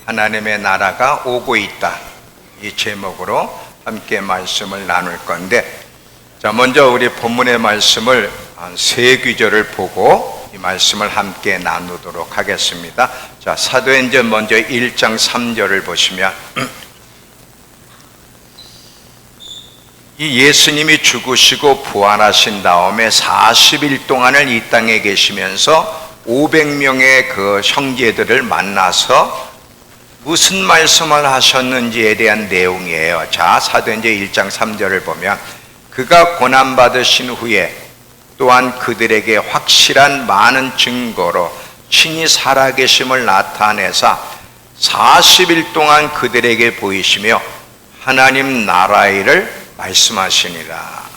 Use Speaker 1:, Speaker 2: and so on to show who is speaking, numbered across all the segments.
Speaker 1: 하나님의 나라가 오고 있다, 이 제목으로 함께 말씀을 나눌 건데, 자, 먼저 우리 본문의 말씀을 한 세 구절을 보고 이 말씀을 함께 나누도록 하겠습니다. 자, 사도행전 먼저 1장 3절을 보시면, 이 예수님이 죽으시고 부활하신 다음에 40일 동안을 이 땅에 계시면서 500명의 그 형제들을 만나서 무슨 말씀을 하셨는지에 대한 내용이에요. 자, 사도행전 1장 3절을 보면, 그가 고난받으신 후에 또한 그들에게 확실한 많은 증거로 친히 살아계심을 나타내사 40일 동안 그들에게 보이시며 하나님 나라의 일을 말씀하시니라.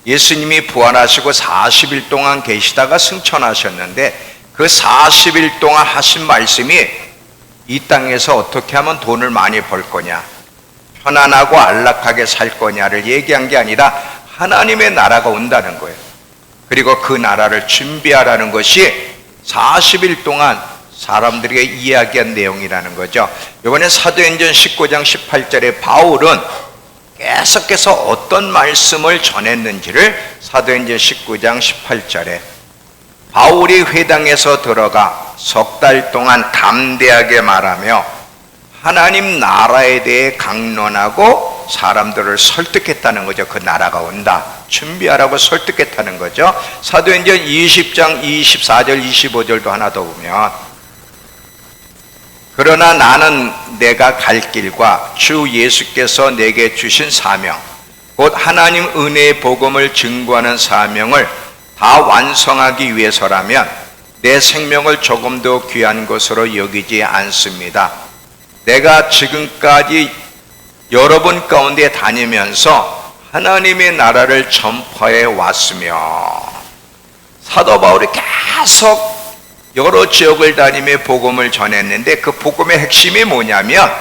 Speaker 1: 예수님이 부활하시고 40일 동안 계시다가 승천하셨는데, 그 40일 동안 하신 말씀이 이 땅에서 어떻게 하면 돈을 많이 벌 거냐, 편안하고 안락하게 살 거냐를 얘기한 게 아니라 하나님의 나라가 온다는 거예요. 그리고 그 나라를 준비하라는 것이 40일 동안 사람들에게 이야기한 내용이라는 거죠. 이번에 사도행전 19장 18절에 바울은 계속해서 어떤 말씀을 전했는지를 사도행전 19장 18절에, 바울이 회당에서 들어가 석 달 동안 담대하게 말하며 하나님 나라에 대해 강론하고 사람들을 설득했다는 거죠. 그 나라가 온다, 준비하라고 설득했다는 거죠. 사도행전 20장 24절 25절도 하나 더 보면, 그러나 나는 내가 갈 길과 주 예수께서 내게 주신 사명, 곧 하나님 은혜의 복음을 증거하는 사명을 다 완성하기 위해서라면 내 생명을 조금도 귀한 것으로 여기지 않습니다. 내가 지금까지 여러분 가운데 다니면서 하나님의 나라를 전파해 왔으며, 사도 바울이 계속 여러 지역을 다니며 복음을 전했는데, 그 복음의 핵심이 뭐냐면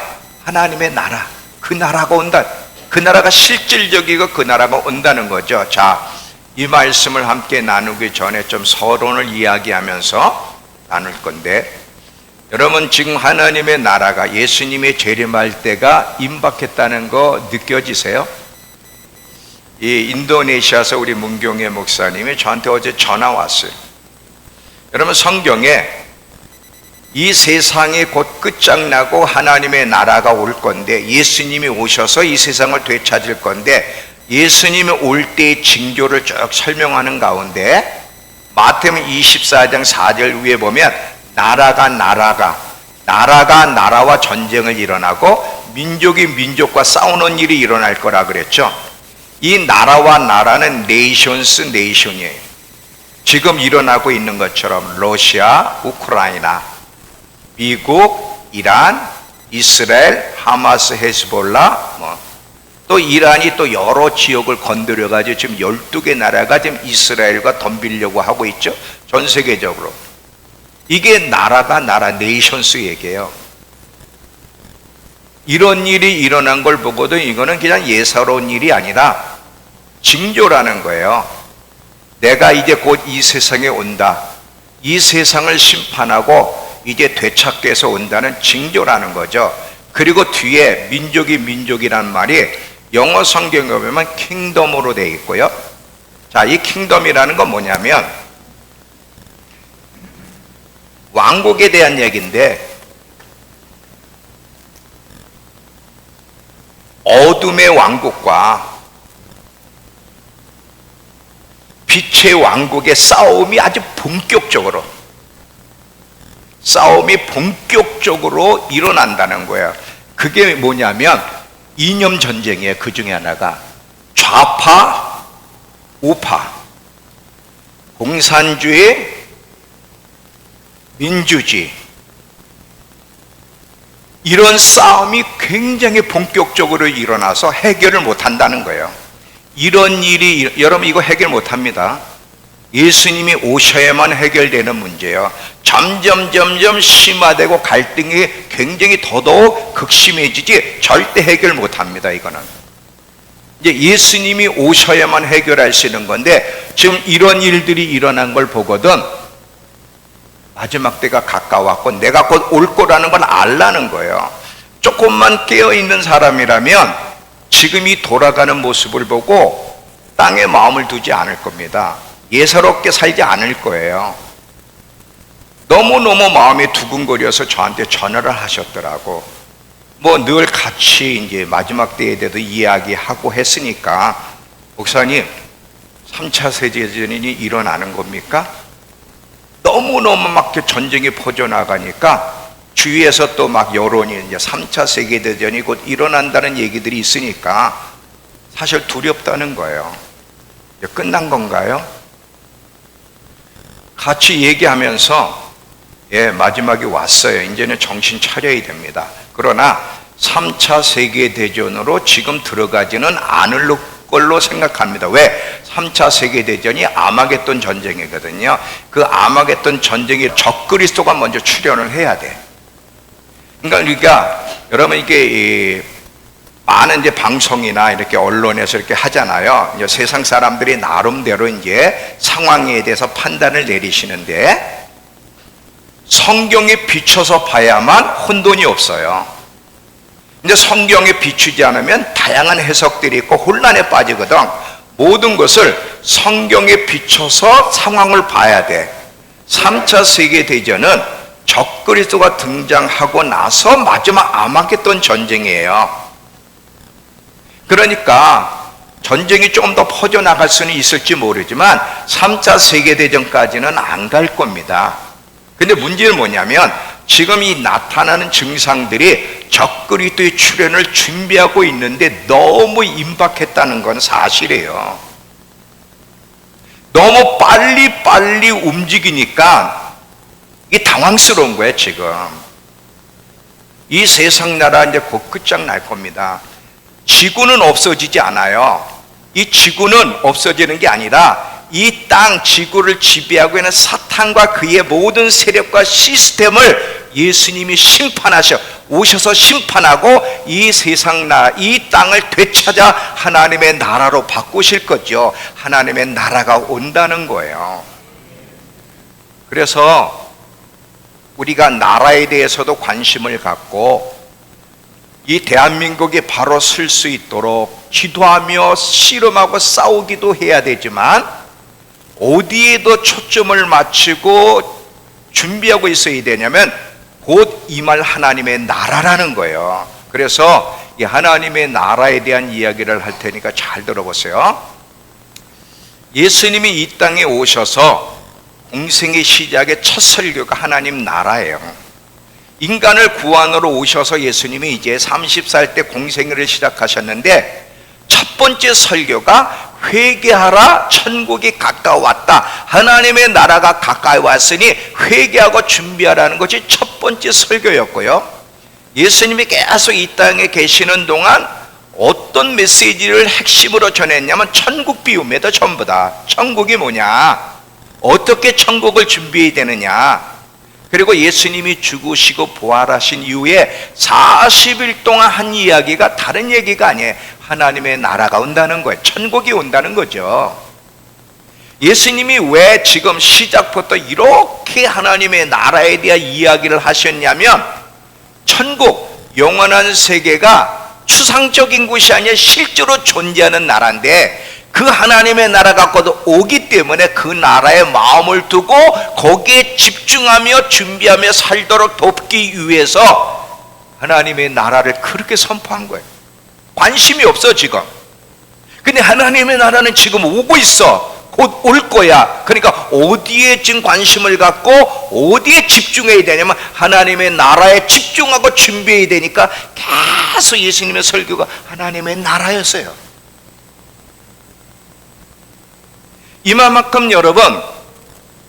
Speaker 1: 하나님의 나라, 그 나라가 온다, 그 나라가 실질적이고 그 나라가 온다는 거죠. 자, 이 말씀을 함께 나누기 전에 좀 서론을 이야기하면서 나눌 건데, 여러분 지금 하나님의 나라가 예수님의 재림할 때가 임박했다는 거 느껴지세요? 이 인도네시아에서 우리 문경의 목사님이 저한테 어제 전화 왔어요. 여러분, 성경에 이 세상이 곧 끝장나고 하나님의 나라가 올 건데, 예수님이 오셔서 이 세상을 되찾을 건데, 예수님이 올 때의 징조를 쭉 설명하는 가운데 마태복음 24장 4절 위에 보면, 나라가 나라와 전쟁을 일어나고 민족이 민족과 싸우는 일이 일어날 거라 그랬죠. 이 나라와 나라는 네이션이에요. 지금 일어나고 있는 것처럼 러시아, 우크라이나, 미국, 이란, 이스라엘, 하마스, 헤즈볼라, 또 이란이 또 여러 지역을 건드려가지고 지금 12개 나라가 지금 이스라엘과 덤비려고 하고 있죠. 전 세계적으로. 이게 나라, 네이션스 얘기예요. 이런 일이 일어난 걸 보고도 이거는 그냥 예사로운 일이 아니라 징조라는 거예요. 내가 이제 곧 이 세상에 온다, 이 세상을 심판하고 이제 되찾기 위해서 온다는 징조라는 거죠. 그리고 뒤에 민족이란 말이 영어 성경에 보면 킹덤으로 되어 있고요. 자, 이 킹덤이라는 건 뭐냐면 왕국에 대한 얘기인데, 어둠의 왕국과 빛의 왕국의 싸움이 아주 본격적으로 일어난다는 거예요. 그게 뭐냐면 이념 전쟁이에요. 그 중에 하나가 좌파, 우파, 공산주의, 민주주의, 이런 싸움이 굉장히 본격적으로 일어나서 해결을 못한다는 거예요. 이런 일이, 여러분 이거 해결 못합니다. 예수님이 오셔야만 해결되는 문제예요. 점점 심화되고 갈등이 굉장히 더더욱 극심해지지 절대 해결 못합니다. 이거는 이제 예수님이 오셔야만 해결할 수 있는 건데, 지금 이런 일들이 일어난 걸 보거든 마지막 때가 가까웠고 내가 곧 올 거라는 걸 알라는 거예요. 조금만 깨어있는 사람이라면 지금 이 돌아가는 모습을 보고 땅에 마음을 두지 않을 겁니다. 예사롭게 살지 않을 거예요. 너무너무 마음이 두근거려서 저한테 전화를 하셨더라고. 뭐 늘 같이 이제 마지막 때에 대해서 이야기하고 했으니까, 목사님 3차 세계대전이 일어나는 겁니까? 너무너무 막 전쟁이 퍼져나가니까 주위에서 또 막 여론이 이제 3차 세계대전이 곧 일어난다는 얘기들이 있으니까 사실 두렵다는 거예요. 이제 끝난 건가요? 같이 얘기하면서 마지막이 왔어요. 이제는 정신 차려야 됩니다. 그러나 3차 세계대전으로 지금 들어가지는 않을 걸로 생각합니다. 왜? 3차 세계대전이 아마겟돈 전쟁이거든요. 그 아마겟돈 전쟁에 적그리스도가 먼저 출현을 해야 돼. 그러니까 여러분 이게 많은 이제 방송이나 이렇게 언론에서 이렇게 하잖아요. 이제 세상 사람들이 나름대로 이제 상황에 대해서 판단을 내리시는데 성경에 비춰서 봐야만 혼돈이 없어요. 근데 성경에 비추지 않으면 다양한 해석들이 있고 혼란에 빠지거든. 모든 것을 성경에 비춰서 상황을 봐야 돼. 3차 세계대전은 적그리스도가 등장하고 나서 마지막 아마겟돈 전쟁이에요. 그러니까 전쟁이 조금 더 퍼져나갈 수는 있을지 모르지만 3차 세계대전까지는 안 갈 겁니다. 근데 문제는 뭐냐면 지금 이 나타나는 증상들이 적그리스도의 출현을 준비하고 있는데 너무 임박했다는 건 사실이에요. 너무 빨리 움직이니까 이게 당황스러운 거예요. 지금 이 세상 나라 이제 곧 끝장날 겁니다. 지구는 없어지지 않아요. 이 지구는 없어지는 게 아니라 이 땅 지구를 지배하고 있는 사탄과 그의 모든 세력과 시스템을 예수님이 오셔서 심판하고 이 세상 나라, 이 땅을 되찾아 하나님의 나라로 바꾸실 거죠. 하나님의 나라가 온다는 거예요. 그래서 우리가 나라에 대해서도 관심을 갖고 이 대한민국이 바로 설 수 있도록 기도하며 씨름하고 싸우기도 해야 되지만 어디에도 초점을 맞추고 준비하고 있어야 되냐면 곧 임할 하나님의 나라라는 거예요. 그래서 이 하나님의 나라에 대한 이야기를 할 테니까 잘 들어보세요. 예수님이 이 땅에 오셔서 공생의 시작의 첫 설교가 하나님 나라예요. 인간을 구원으로 오셔서 예수님이 이제 30살 때 공생애를 시작하셨는데 첫 번째 설교가 회개하라, 천국이 가까웠다, 하나님의 나라가 가까이 왔으니 회개하고 준비하라는 것이 첫 번째 설교였고요. 예수님이 계속 이 땅에 계시는 동안 어떤 메시지를 핵심으로 전했냐면 천국 비유입니다. 전부 다 천국이 뭐냐, 어떻게 천국을 준비해야 되느냐, 그리고 예수님이 죽으시고 부활하신 이후에 40일 동안 한 이야기가 다른 얘기가 아니에요. 하나님의 나라가 온다는 거예요. 천국이 온다는 거죠. 예수님이 왜 지금 시작부터 이렇게 하나님의 나라에 대한 이야기를 하셨냐면 천국, 영원한 세계가 추상적인 곳이 아니라 실제로 존재하는 나라인데 그 하나님의 나라가 곧 오기 때문에 그 나라에 마음을 두고 거기에 집중하며 준비하며 살도록 돕기 위해서 하나님의 나라를 그렇게 선포한 거예요. 관심이 없어 지금. 근데 하나님의 나라는 지금 오고 있어. 곧 올 거야. 그러니까 어디에 지금 관심을 갖고 어디에 집중해야 되냐면 하나님의 나라에 집중하고 준비해야 되니까 계속 예수님의 설교가 하나님의 나라였어요. 이만큼 여러분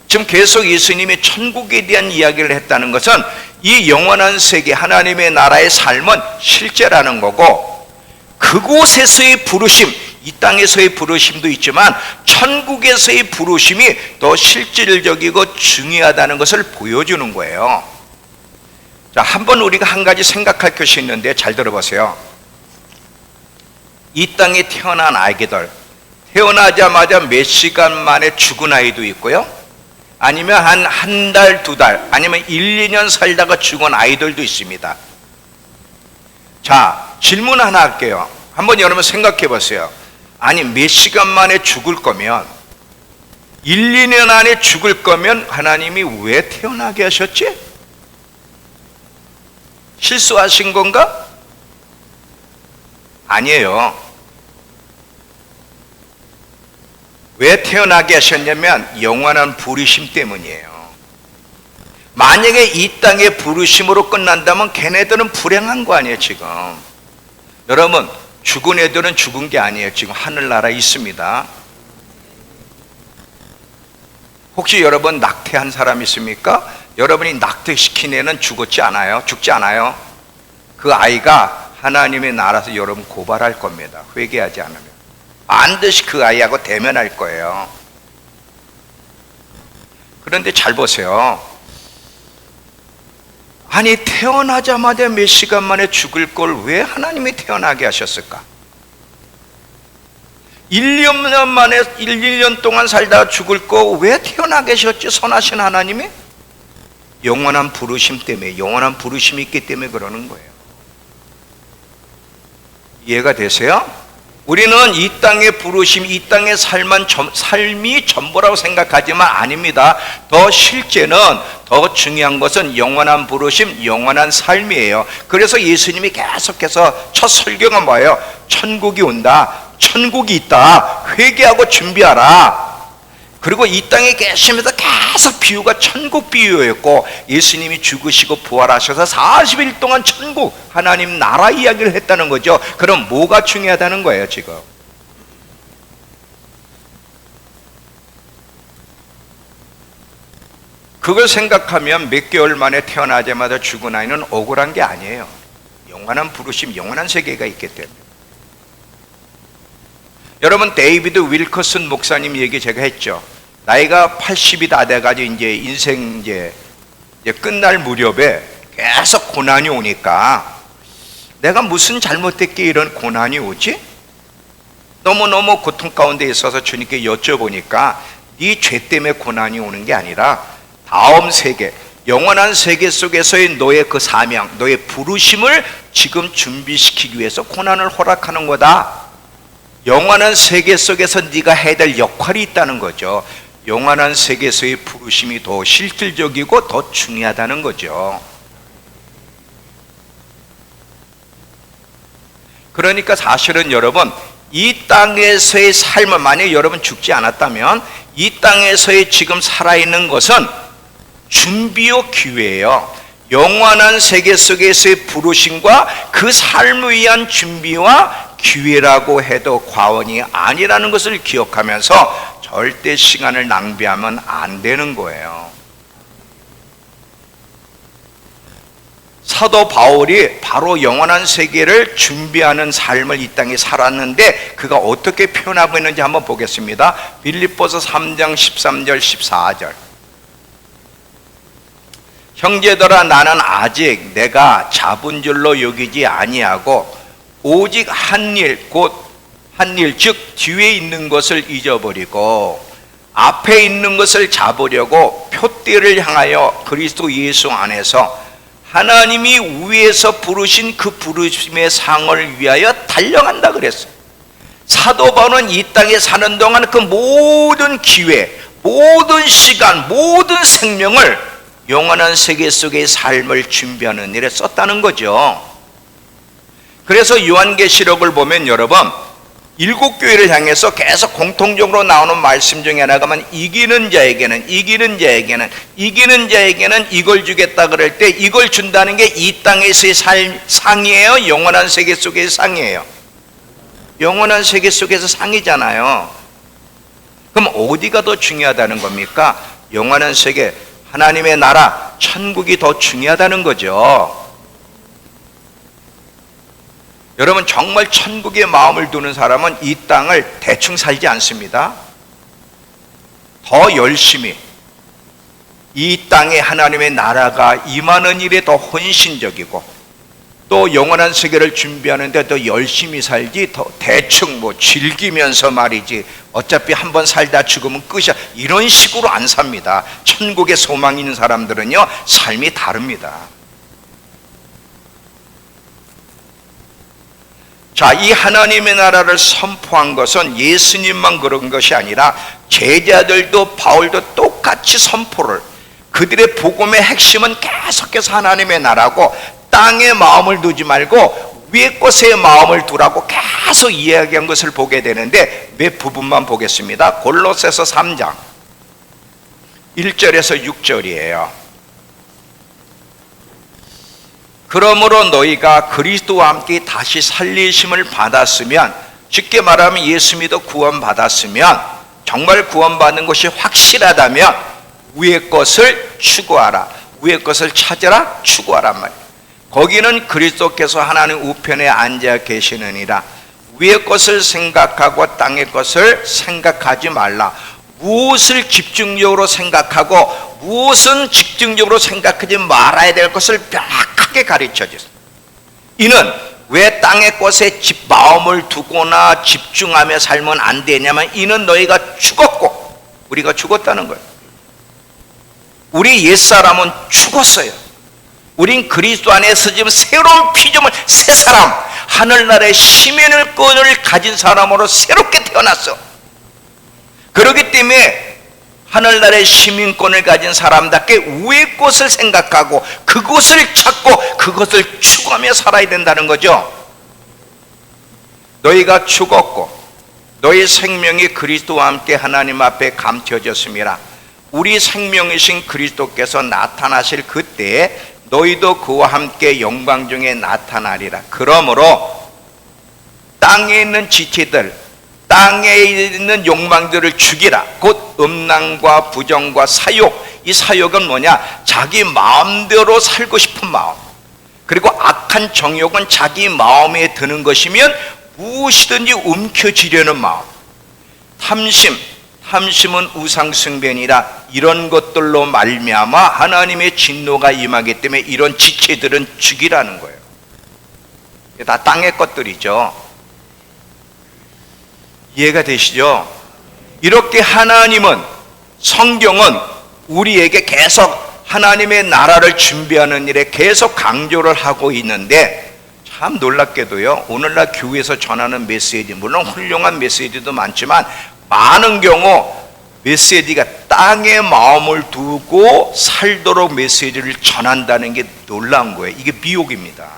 Speaker 1: 지금 계속 예수님이 천국에 대한 이야기를 했다는 것은 이 영원한 세계 하나님의 나라의 삶은 실제라는 거고, 그곳에서의 부르심, 이 땅에서의 부르심도 있지만 천국에서의 부르심이 더 실질적이고 중요하다는 것을 보여주는 거예요. 자, 한번 우리가 한 가지 생각할 것이 있는데 잘 들어보세요. 이 땅에 태어난 아기들, 태어나자마자 몇 시간 만에 죽은 아이도 있고요, 아니면 한 달, 두 달, 아니면 1, 2년 살다가 죽은 아이들도 있습니다. 자, 질문 하나 할게요. 한번 여러분 생각해 보세요. 아니, 몇 시간 만에 죽을 거면, 1, 2년 안에 죽을 거면 하나님이 왜 태어나게 하셨지? 실수하신 건가? 아니에요. 왜 태어나게 하셨냐면 영원한 부르심 때문이에요. 만약에 이 땅의 부르심으로 끝난다면 걔네들은 불행한 거 아니에요. 지금 여러분, 죽은 애들은 죽은 게 아니에요. 지금 하늘나라에 있습니다. 혹시 여러분 낙태한 사람 있습니까? 여러분이 낙태시킨 애는 죽지 않아요. 그 아이가 하나님의 나라에서 여러분 고발할 겁니다. 회개하지 않으면 반드시 그 아이하고 대면할 거예요. 그런데 잘 보세요. 아니, 태어나자마자 몇 시간 만에 죽을 걸 왜 하나님이 태어나게 하셨을까? 1, 2년 동안 살다가 죽을 거 왜 태어나게 하셨지? 선하신 하나님이? 영원한 부르심 때문에, 영원한 부르심이 있기 때문에 그러는 거예요. 이해가 되세요? 우리는 이 땅의 부르심, 이 땅의 삶이 전부라고 생각하지만 아닙니다. 더 실제는, 더 중요한 것은 영원한 부르심, 영원한 삶이에요. 그래서 예수님이 계속해서 첫 설교가 뭐예요? 천국이 온다, 천국이 있다, 회개하고 준비하라. 그리고 이 땅에 계시면서 계속 비유가 천국 비유였고, 예수님이 죽으시고 부활하셔서 40일 동안 천국, 하나님 나라 이야기를 했다는 거죠. 그럼 뭐가 중요하다는 거예요 지금? 그걸 생각하면 몇 개월 만에 태어나자마자 죽은 아이는 억울한 게 아니에요. 영원한 부르심, 영원한 세계가 있기 때문에. 여러분, 데이비드 윌커슨 목사님 얘기 제가 했죠. 나이가 80이 다 돼가지고 이제 인생 이제 끝날 무렵에 계속 고난이 오니까 내가 무슨 잘못됐기에 이런 고난이 오지? 너무너무 고통 가운데 있어서 주님께 여쭤보니까 네 죄 때문에 고난이 오는 게 아니라 다음 세계, 영원한 세계 속에서의 너의 그 사명, 너의 부르심을 지금 준비시키기 위해서 고난을 허락하는 거다. 영원한 세계 속에서 네가 해야 될 역할이 있다는 거죠. 영원한 세계에서의 부르심이 더 실질적이고 더 중요하다는 거죠. 그러니까 사실은 여러분, 이 땅에서의 삶을, 만약에 여러분 죽지 않았다면 이 땅에서의 지금 살아있는 것은 준비요 기회예요. 영원한 세계 속에서의 부르심과 그 삶을 위한 준비와 기회라고 해도 과언이 아니라는 것을 기억하면서 절대 시간을 낭비하면 안 되는 거예요. 사도 바울이 바로 영원한 세계를 준비하는 삶을 이 땅에 살았는데 그가 어떻게 표현하고 있는지 한번 보겠습니다. 빌립보서 3장 13절 14절. 형제들아, 나는 아직 내가 잡은 줄로 여기지 아니하고 오직 한 일, 곧 한 일, 즉 뒤에 있는 것을 잊어버리고 앞에 있는 것을 잡으려고 표대를 향하여 그리스도 예수 안에서 하나님이 위에서 부르신 그 부르심의 상을 위하여 달려간다 그랬어요. 사도 바울은 이 땅에 사는 동안 그 모든 기회, 모든 시간, 모든 생명을 영원한 세계 속의 삶을 준비하는 일에 썼다는 거죠. 그래서 요한계시록을 보면 여러분, 7교회를 향해서 계속 공통적으로 나오는 말씀 중에 하나가 이기는 자에게는 이걸 주겠다 그럴 때 이걸 준다는 게 이 땅에서의 상이에요? 영원한 세계 속의 상이에요? 영원한 세계 속에서 상이잖아요. 그럼 어디가 더 중요하다는 겁니까? 영원한 세계, 하나님의 나라, 천국이 더 중요하다는 거죠. 여러분, 정말 천국에 마음을 두는 사람은 이 땅을 대충 살지 않습니다. 더 열심히 이 땅에 하나님의 나라가 임하는 일에 더 헌신적이고 또 영원한 세계를 준비하는데 더 열심히 살지, 더 대충 뭐 즐기면서 말이지, 어차피 한번 살다 죽으면 끝이야, 이런 식으로 안 삽니다. 천국에 소망이 있는 사람들은요, 삶이 다릅니다. 자, 이 하나님의 나라를 선포한 것은 예수님만 그런 것이 아니라 제자들도 바울도 똑같이 선포를, 그들의 복음의 핵심은 계속해서 하나님의 나라고, 땅에 마음을 두지 말고 위의 것에 마음을 두라고 계속 이야기한 것을 보게 되는데, 몇 부분만 보겠습니다. 골로새서 3장 1절에서 6절이에요. 그러므로 너희가 그리스도와 함께 다시 살리심을 받았으면, 쉽게 말하면 예수 믿어 구원받았으면, 정말 구원받는 것이 확실하다면 위의 것을 추구하라, 위의 것을 찾으라, 추구하란 말이에요. 거기는 그리스도께서 하나님 우편에 앉아 계시느니라. 위의 것을 생각하고 땅의 것을 생각하지 말라. 무엇을 집중적으로 생각하고 무엇은 집중적으로 생각하지 말아야 될 것을 명확하게 가르쳐 주세요. 이는 왜 땅의 것에 마음을 두거나 집중하며 살면 안 되냐면, 이는 너희가 죽었고, 우리가 죽었다는 거예요. 우리 옛사람은 죽었어요. 우린 그리스도 안에서 지금 새로운 피조물, 새 사람, 하늘나라의 시민권을 가진 사람으로 새롭게 태어났어. 그렇기 때문에 하늘나라의 시민권을 가진 사람답게 위의 것을 생각하고 그것을 찾고 그것을 추구하며 살아야 된다는 거죠. 너희가 죽었고 너희 생명이 그리스도와 함께 하나님 앞에 감춰졌음이라. 우리 생명이신 그리스도께서 나타나실 그때에 너희도 그와 함께 영광 중에 나타나리라. 그러므로 땅에 있는 지체들, 땅에 있는 욕망들을 죽이라. 곧 음란과 부정과 사욕. 이 사욕은 뭐냐? 자기 마음대로 살고 싶은 마음. 그리고 악한 정욕은 자기 마음에 드는 것이면 무엇이든지 움켜쥐려는 마음. 탐심은 우상숭배니라. 이런 것들로 말미암아 하나님의 진노가 임하기 때문에 이런 지체들은 죽이라는 거예요. 다 땅의 것들이죠. 이해가 되시죠? 이렇게 하나님은, 성경은 우리에게 계속 하나님의 나라를 준비하는 일에 계속 강조를 하고 있는데, 참 놀랍게도요, 오늘날 교회에서 전하는 메시지, 물론 훌륭한 메시지도 많지만 많은 경우 메시지가 땅에 마음을 두고 살도록 메시지를 전한다는 게 놀라운 거예요. 이게 미혹입니다.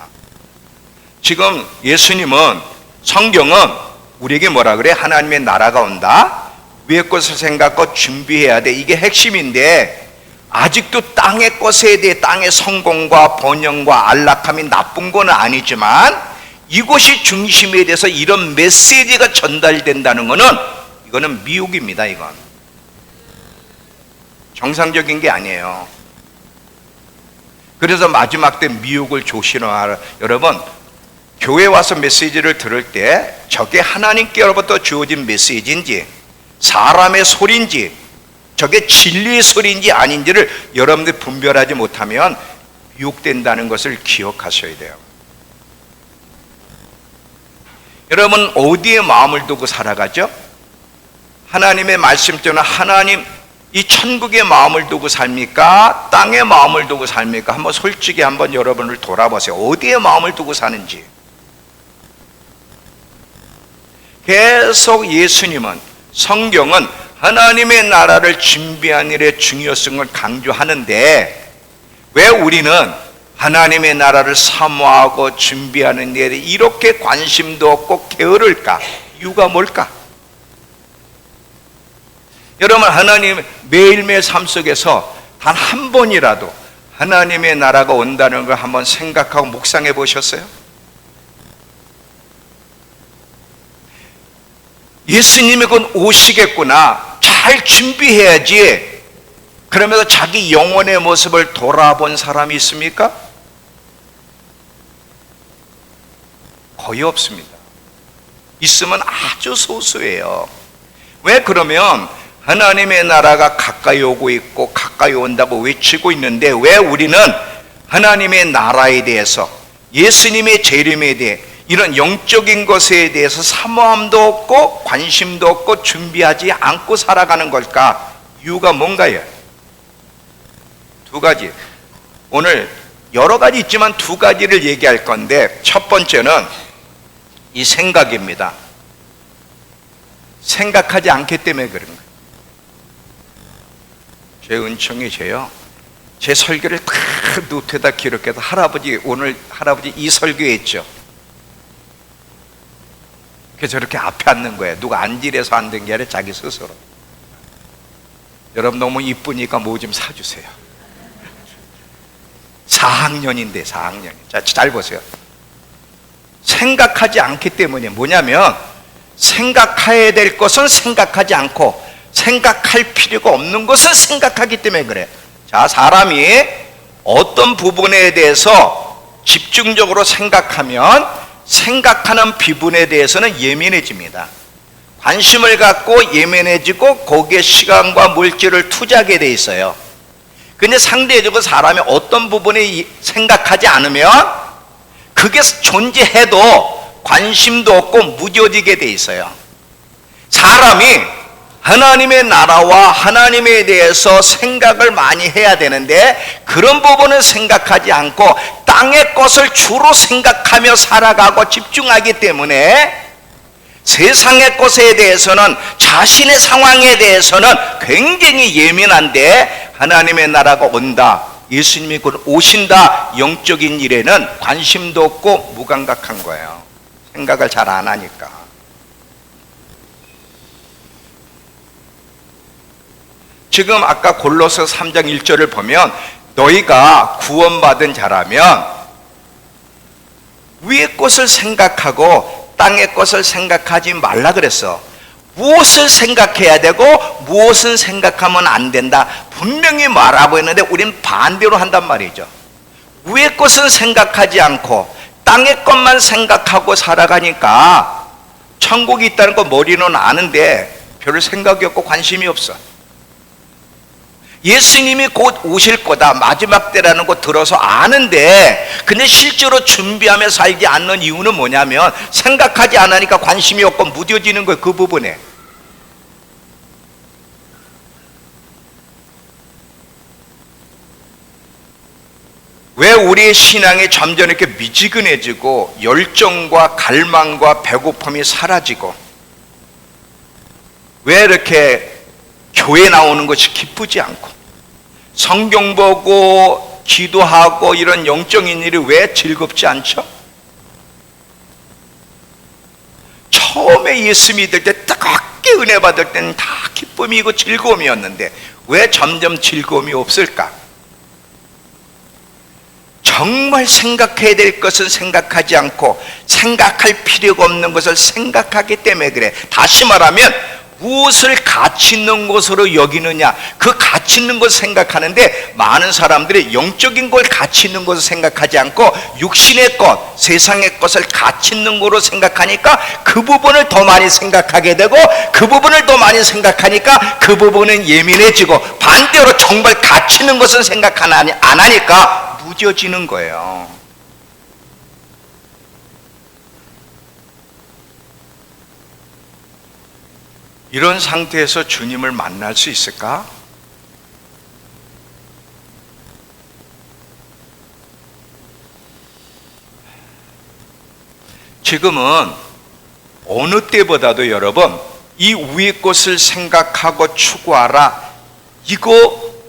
Speaker 1: 지금 예수님은, 성경은 우리에게 뭐라 그래? 하나님의 나라가 온다, 위의 것을 생각하고 준비해야 돼, 이게 핵심인데, 아직도 땅의 것에 대해, 땅의 성공과 번영과 안락함이 나쁜 건 아니지만 이것이 중심에 대해서 이런 메시지가 전달된다는 것은, 이거는 미혹입니다. 이건 정상적인 게 아니에요. 그래서 마지막 때 미혹을 조심하라. 여러분, 교회 와서 메시지를 들을 때 저게 하나님께로부터 주어진 메시지인지 사람의 소리인지 저게 진리의 소리인지 아닌지를 여러분들이 분별하지 못하면 미혹된다는 것을 기억하셔야 돼요. 여러분, 어디에 마음을 두고 살아가죠? 하나님의 말씀처럼 하나님, 이 천국에 마음을 두고 삽니까? 땅에 마음을 두고 삽니까? 한번 솔직히 한번 여러분을 돌아보세요. 어디에 마음을 두고 사는지. 계속 예수님은, 성경은 하나님의 나라를 준비한 일의 중요성을 강조하는데, 왜 우리는 하나님의 나라를 사모하고 준비하는 일에 이렇게 관심도 없고 게으를까? 이유가 뭘까? 여러분, 하나님 매일매일 삶 속에서 단 한 번이라도 하나님의 나라가 온다는 걸 한번 생각하고 묵상해 보셨어요? 예수님이 곧 오시겠구나, 잘 준비해야지, 그러면서 자기 영혼의 모습을 돌아본 사람이 있습니까? 거의 없습니다. 있으면 아주 소수예요. 왜? 그러면 하나님의 나라가 가까이 오고 있고 가까이 온다고 외치고 있는데 왜 우리는 하나님의 나라에 대해서, 예수님의 재림에 대해 이런 영적인 것에 대해서 사모함도 없고 관심도 없고 준비하지 않고 살아가는 걸까? 이유가 뭔가요? 두 가지. 오늘 여러 가지 있지만 두 가지를 얘기할 건데, 첫 번째는 이 생각입니다. 생각하지 않기 때문에 그런 거예요. 제 은총이 제 설교를 다 노트에다 기록해서 오늘 할아버지 이 설교했죠. 그래서 저렇게 앞에 앉는 거예요. 누가 안질해서 앉은 게 아니라 자기 스스로. 여러분 너무 이쁘니까 뭐 좀 사주세요. 4학년인데 4학년. 자, 잘 보세요. 생각하지 않기 때문에 뭐냐면, 생각해야 될 것은 생각하지 않고 생각할 필요가 없는 것은 생각하기 때문에 그래. 자, 사람이 어떤 부분에 대해서 집중적으로 생각하면 생각하는 부분에 대해서는 예민해집니다. 관심을 갖고 예민해지고 거기에 시간과 물질을 투자하게 돼 있어요. 근데 상대적으로 사람이 어떤 부분에 생각하지 않으면 그게 존재해도 관심도 없고 무뎌지게 돼 있어요. 사람이 하나님의 나라와 하나님에 대해서 생각을 많이 해야 되는데 그런 부분은 생각하지 않고 땅의 것을 주로 생각하며 살아가고 집중하기 때문에 세상의 것에 대해서는, 자신의 상황에 대해서는 굉장히 예민한데, 하나님의 나라가 온다, 예수님이 곧 오신다, 영적인 일에는 관심도 없고 무감각한 거예요. 생각을 잘 안 하니까. 지금 아까 골로새 3장 1절을 보면, 너희가 구원받은 자라면 위의 것을 생각하고 땅의 것을 생각하지 말라 그랬어. 무엇을 생각해야 되고 무엇은 생각하면 안 된다 분명히 말하고 있는데 우리는 반대로 한단 말이죠. 위의 것은 생각하지 않고 땅의 것만 생각하고 살아가니까 천국이 있다는 거 머리는 아는데 별 생각이 없고 관심이 없어. 예수님이 곧 오실 거다, 마지막 때라는 거 들어서 아는데 근데 실제로 준비하며 살지 않는 이유는 뭐냐면 생각하지 않으니까 관심이 없고 무뎌지는 거예요. 그 부분에. 왜 우리의 신앙이 점점 이렇게 미지근해지고 열정과 갈망과 배고픔이 사라지고 왜 이렇게 교회 나오는 것이 기쁘지 않고 성경 보고 기도하고 이런 영적인 일이 왜 즐겁지 않죠? 처음에 예수 믿을 때 뜨겁게 은혜 받을 때는 다 기쁨이고 즐거움이었는데 왜 점점 즐거움이 없을까? 정말 생각해야 될 것은 생각하지 않고 생각할 필요가 없는 것을 생각하기 때문에 그래. 다시 말하면 무엇을 가치 있는 것으로 여기느냐, 그 가치 있는 것을 생각하는데 많은 사람들이 영적인 걸 가치 있는 것을 생각하지 않고 육신의 것, 세상의 것을 가치 있는 것으로 생각하니까 그 부분을 더 많이 생각하게 되고 그 부분을 더 많이 생각하니까 그 부분은 예민해지고 반대로 정말 가치 있는 것은 생각 안 하니까 무뎌지는 거예요. 이런 상태에서 주님을 만날 수 있을까? 지금은 어느 때보다도 여러분 이 위의 것을 생각하고 추구하라, 이거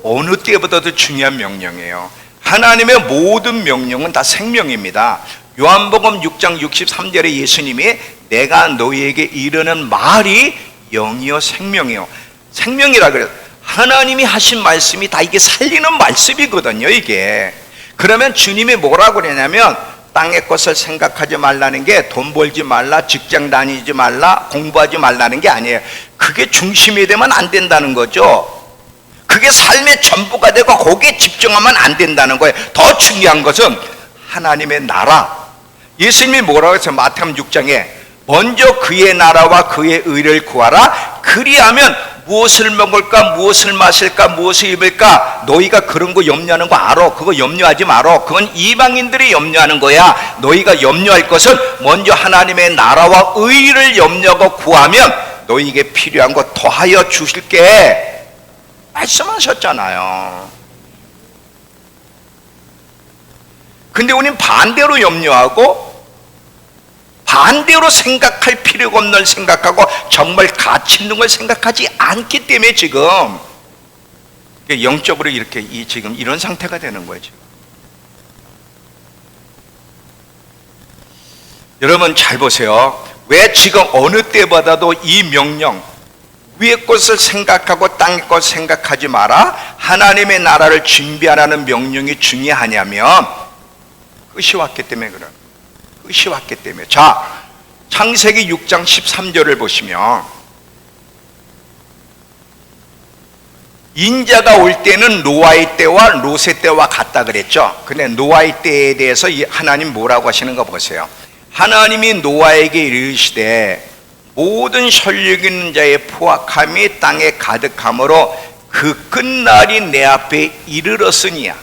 Speaker 1: 어느 때보다도 중요한 명령이에요. 하나님의 모든 명령은 다 생명입니다. 요한복음 6장 63절에 예수님이 내가 너희에게 이르는 말이 영이요 생명이요. 생명이라 그래요. 하나님이 하신 말씀이 다 이게 살리는 말씀이거든요, 이게. 그러면 주님이 뭐라고 그러냐면 땅의 것을 생각하지 말라는 게 돈 벌지 말라, 직장 다니지 말라, 공부하지 말라는 게 아니에요. 그게 중심이 되면 안 된다는 거죠. 그게 삶의 전부가 되고 거기에 집중하면 안 된다는 거예요. 더 중요한 것은 하나님의 나라. 예수님이 뭐라고 했어요? 마태복음 6장에 먼저 그의 나라와 그의 의를 구하라. 그리하면 무엇을 먹을까, 무엇을 마실까, 무엇을 입을까, 너희가 그런 거 염려하는 거 알아. 그거 염려하지 마라. 그건 이방인들이 염려하는 거야. 너희가 염려할 것은 먼저 하나님의 나라와 의를 염려하고 구하면 너희에게 필요한 거 더하여 주실게 말씀하셨잖아요. 근데 우린 반대로 염려하고 반대로 생각할 필요가 없는 걸 생각하고 정말 가치 있는 걸 생각하지 않기 때문에 지금 영적으로 이렇게 지금 이런 상태가 되는 거예요. 지금. 여러분 잘 보세요. 왜 지금 어느 때보다도 이 명령, 위의 것을 생각하고 땅의 것을 생각하지 마라, 하나님의 나라를 준비하라는 명령이 중요하냐면 끝이 왔기 때문에 그래요. 끝이 왔기 때문에. 자, 창세기 6장 13절을 보시면 인자가 올 때는 노아의 때와 롯의 때와 같다 그랬죠. 근데 노아의 때에 대해서 하나님 뭐라고 하시는 거 보세요. 하나님이 노아에게 이르시되 모든 혈육 있는 자의 포악함이 땅에 가득함으로 그 끝날이 내 앞에 이르렀으니야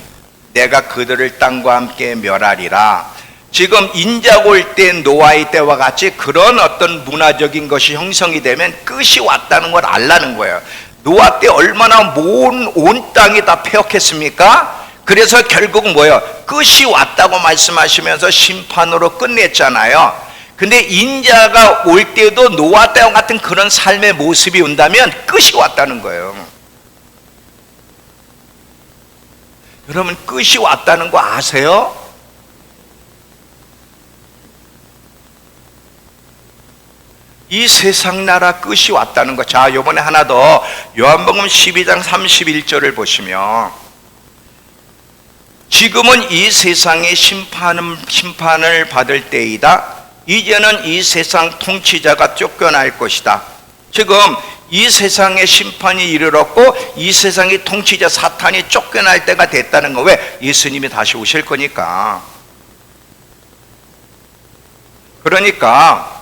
Speaker 1: 내가 그들을 땅과 함께 멸하리라. 지금 인자가 올 때 노아의 때와 같이 그런 어떤 문화적인 것이 형성이 되면 끝이 왔다는 걸 알라는 거예요. 노아 때 얼마나 온 땅이 다 폐역했습니까? 그래서 결국 뭐예요? 끝이 왔다고 말씀하시면서 심판으로 끝냈잖아요. 근데 인자가 올 때도 노아 때와 같은 그런 삶의 모습이 온다면 끝이 왔다는 거예요. 여러분 끝이 왔다는 거 아세요? 이 세상 나라 끝이 왔다는 것. 자, 요번에 하나 더 요한복음 12장 31절을 보시면 지금은 이 세상의 심판을 받을 때이다. 이제는 이 세상 통치자가 쫓겨날 것이다. 지금 이 세상의 심판이 이르렀고 이 세상의 통치자 사탄이 쫓겨날 때가 됐다는 거. 왜? 예수님이 다시 오실 거니까. 그러니까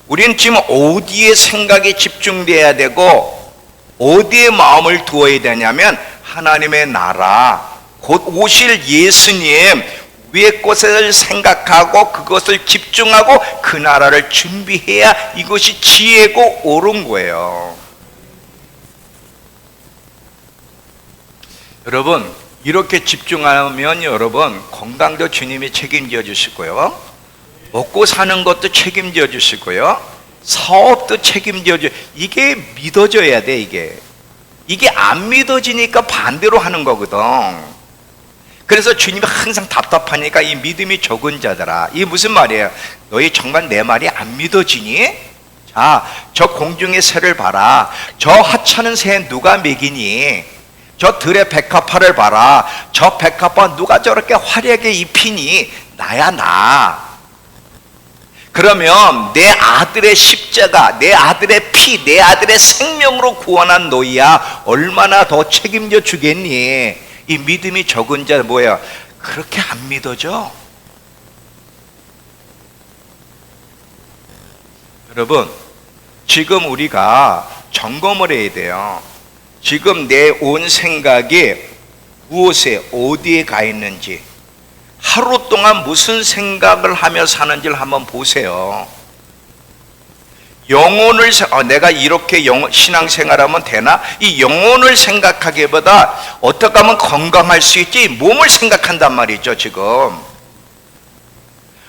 Speaker 1: 우리는 지금 어디에 생각이 집중돼야 되고 어디에 마음을 두어야 되냐면 하나님의 나라, 곧 오실 예수님 위의 것을 생각하고 그것을 집중하고 그 나라를 준비해야 이것이 지혜고 옳은 거예요. 여러분 이렇게 집중하면 여러분 건강도 주님이 책임져 주실 거예요. 먹고 사는 것도 책임져 주시고요. 사업도 책임져 주. 이게 믿어져야 돼. 이게 안 믿어지니까 반대로 하는 거거든. 그래서 주님이 항상 답답하니까 이 믿음이 적은 자들아, 이게 무슨 말이에요? 너희 정말 내 말이 안 믿어지니? 자, 저 공중의 새를 봐라. 저 하찮은 새 누가 먹이니? 저 들의 백합화를 봐라. 저 백합화 누가 저렇게 화려하게 입히니? 나야 나. 그러면 내 아들의 십자가, 내 아들의 피, 내 아들의 생명으로 구원한 너희야 얼마나 더 책임져 주겠니? 이 믿음이 적은 자 뭐야? 그렇게 안 믿어져? 여러분 지금 우리가 점검을 해야 돼요. 지금 내 온 생각이 무엇에 어디에 가 있는지, 하루 동안 무슨 생각을 하며 사는지를 한번 보세요. 영혼을 내가 이렇게 신앙생활하면 되나? 이 영혼을 생각하기보다 어떻게 하면 건강할 수 있지? 몸을 생각한단 말이죠. 지금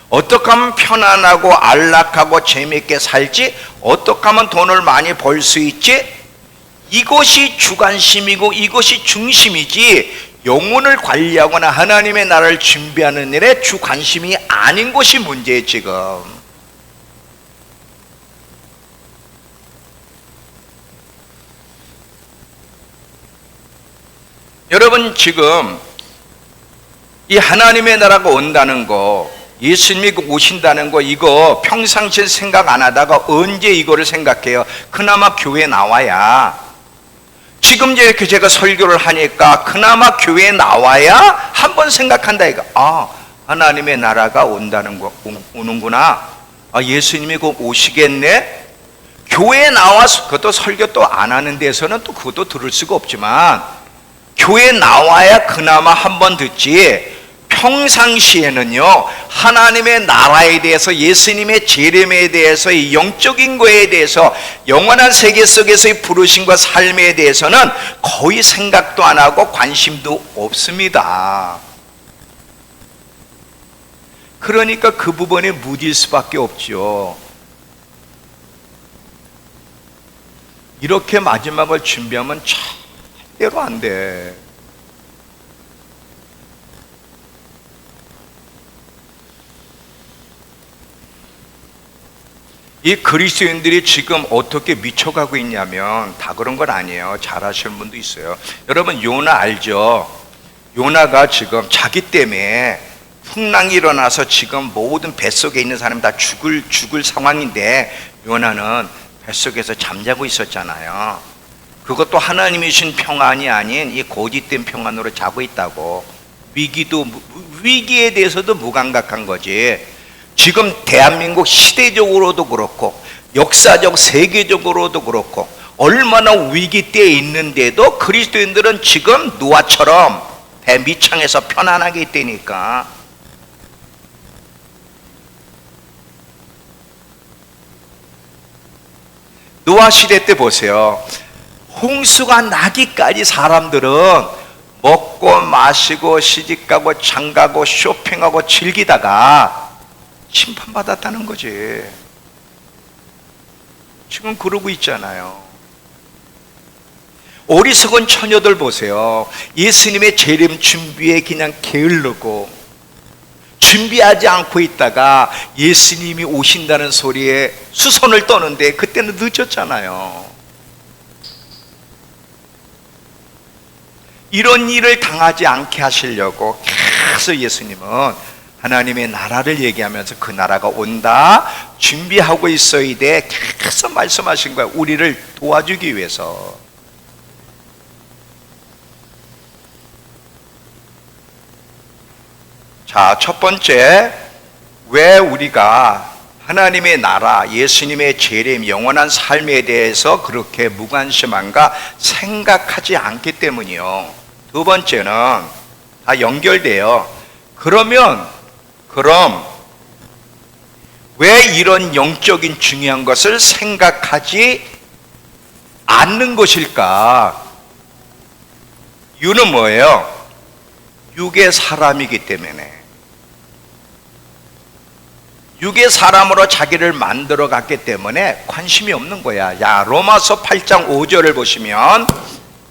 Speaker 1: 어떻게 하면 편안하고 안락하고 재미있게 살지? 어떻게 하면 돈을 많이 벌 수 있지? 이것이 주관심이고 이것이 중심이지, 영혼을 관리하거나 하나님의 나라를 준비하는 일에 주관심이 아닌 것이 문제예요. 지금 여러분 지금 이 하나님의 나라가 온다는 거, 예수님이 오신다는 거, 이거 평상시에 생각 안 하다가 언제 이거를 생각해요? 그나마 교회에 나와야. 지금 이렇게 제가 설교를 하니까 그나마 교회에 나와야 한번 생각한다 이거. 아, 하나님의 나라가 온다는 거, 오는구나. 아, 예수님이 곧 오시겠네. 교회에 나와서, 그것도 설교 또 안 하는 데서는 또 그것도 들을 수가 없지만, 교회에 나와야 그나마 한번 듣지, 평상시에는요, 하나님의 나라에 대해서, 예수님의 재림에 대해서, 이 영적인 거에 대해서, 영원한 세계 속에서의 부르심과 삶에 대해서는 거의 생각도 안 하고 관심도 없습니다. 그러니까 그 부분에 무딜 수밖에 없죠. 이렇게 마지막을 준비하면 절대로 안 돼. 이 그리스도인들이 지금 어떻게 미쳐가고 있냐면 다 그런 건 아니에요. 잘 아시는 분도 있어요. 여러분, 요나 알죠? 요나가 지금 자기 때문에 풍랑이 일어나서 지금 모든 뱃속에 있는 사람이 다 죽을 상황인데, 요나는 뱃속에서 잠자고 있었잖아요. 그것도 하나님이 주신 평안이 아닌 이 고짓된 평안으로 자고 있다고. 위기에 대해서도 무감각한 거지. 지금 대한민국 시대적으로도 그렇고 역사적 세계적으로도 그렇고 얼마나 위기 때에 있는데도 그리스도인들은 지금 노아처럼 배 밑창에서 편안하게 있다니까. 노아 시대 때 보세요. 홍수가 나기까지 사람들은 먹고 마시고 시집가고 장가고 쇼핑하고 즐기다가 심판받았다는 거지. 지금 그러고 있잖아요. 어리석은 처녀들 보세요. 예수님의 재림 준비에 그냥 게을르고 준비하지 않고 있다가 예수님이 오신다는 소리에 수선을 떠는데 그때는 늦었잖아요. 이런 일을 당하지 않게 하시려고 계속 예수님은 하나님의 나라를 얘기하면서 그 나라가 온다, 준비하고 있어야 돼, 계속 말씀하신 거야. 우리를 도와주기 위해서. 자, 첫 번째, 왜 우리가 하나님의 나라, 예수님의 재림, 영원한 삶에 대해서 그렇게 무관심한가 생각하지 않기 때문이요. 두 번째는 다 연결돼요. 그럼 왜 이런 영적인 중요한 것을 생각하지 않는 것일까? 이유는 뭐예요? 육의 사람이기 때문에. 육의 사람으로 자기를 만들어 갔기 때문에 관심이 없는 거야. 야, 로마서 8장 5절을 보시면,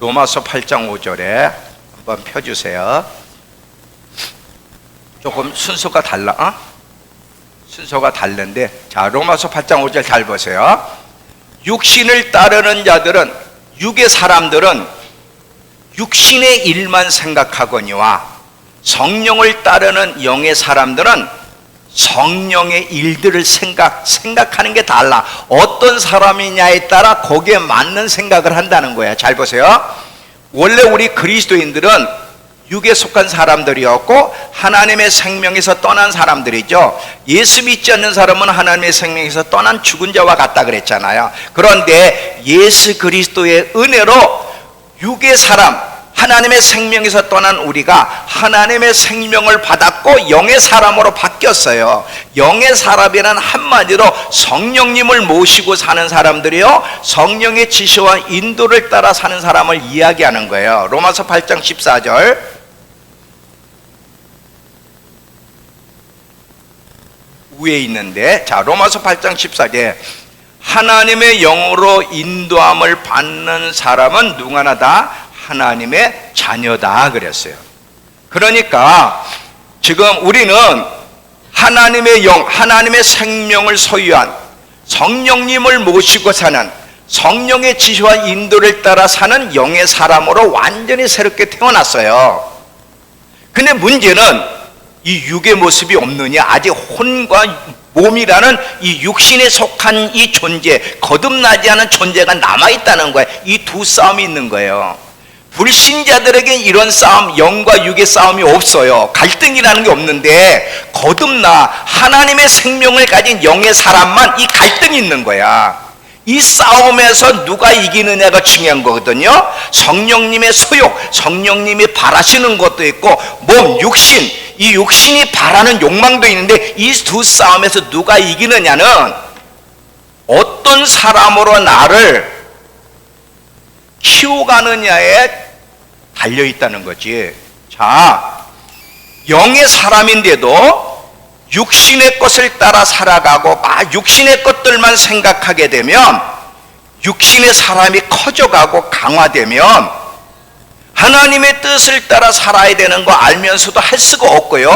Speaker 1: 로마서 8장 5절에 한번 펴주세요. 조금 순서가 달라. 순서가 다른데, 자, 로마서 8장 5절 잘 보세요. 육신을 따르는 자들은, 육의 사람들은 육신의 일만 생각하거니와 성령을 따르는 영의 사람들은 성령의 일들을 생각하는 게 달라. 어떤 사람이냐에 따라 거기에 맞는 생각을 한다는 거야. 잘 보세요. 원래 우리 그리스도인들은 육에 속한 사람들이었고 하나님의 생명에서 떠난 사람들이죠. 예수 믿지 않는 사람은 하나님의 생명에서 떠난 죽은 자와 같다 그랬잖아요. 그런데 예수 그리스도의 은혜로 육의 사람, 하나님의 생명에서 떠난 우리가 하나님의 생명을 받았고 영의 사람으로 바뀌었어요. 영의 사람이란 한마디로 성령님을 모시고 사는 사람들이요, 성령의 지시와 인도를 따라 사는 사람을 이야기하는 거예요. 로마서 8장 14절 위에 있는데, 자, 로마서 8장 14절, 하나님의 영으로 인도함을 받는 사람은 누구나 다 하나님의 자녀다 그랬어요. 그러니까 지금 우리는 하나님의 영, 하나님의 생명을 소유한 성령님을 모시고 사는, 성령의 지시와 인도를 따라 사는 영의 사람으로 완전히 새롭게 태어났어요. 근데 문제는 이 육의 모습이 없느냐, 아직 혼과 몸이라는 이 육신에 속한 이 존재, 거듭나지 않은 존재가 남아있다는 거예요. 이 두 싸움이 있는 거예요. 불신자들에게 이런 싸움, 영과 육의 싸움이 없어요. 갈등이라는 게 없는데, 거듭나 하나님의 생명을 가진 영의 사람만 이 갈등이 있는 거야. 이 싸움에서 누가 이기느냐가 중요한 거거든요. 성령님의 소욕, 성령님이 바라시는 것도 있고 몸, 육신, 이 육신이 바라는 욕망도 있는데 이 두 싸움에서 누가 이기느냐는 어떤 사람으로 나를 키워가느냐에 달려있다는 거지. 자, 영의 사람인데도 육신의 것을 따라 살아가고 육신의 것들만 생각하게 되면 육신의 사람이 커져가고 강화되면 하나님의 뜻을 따라 살아야 되는 거 알면서도 할 수가 없고요,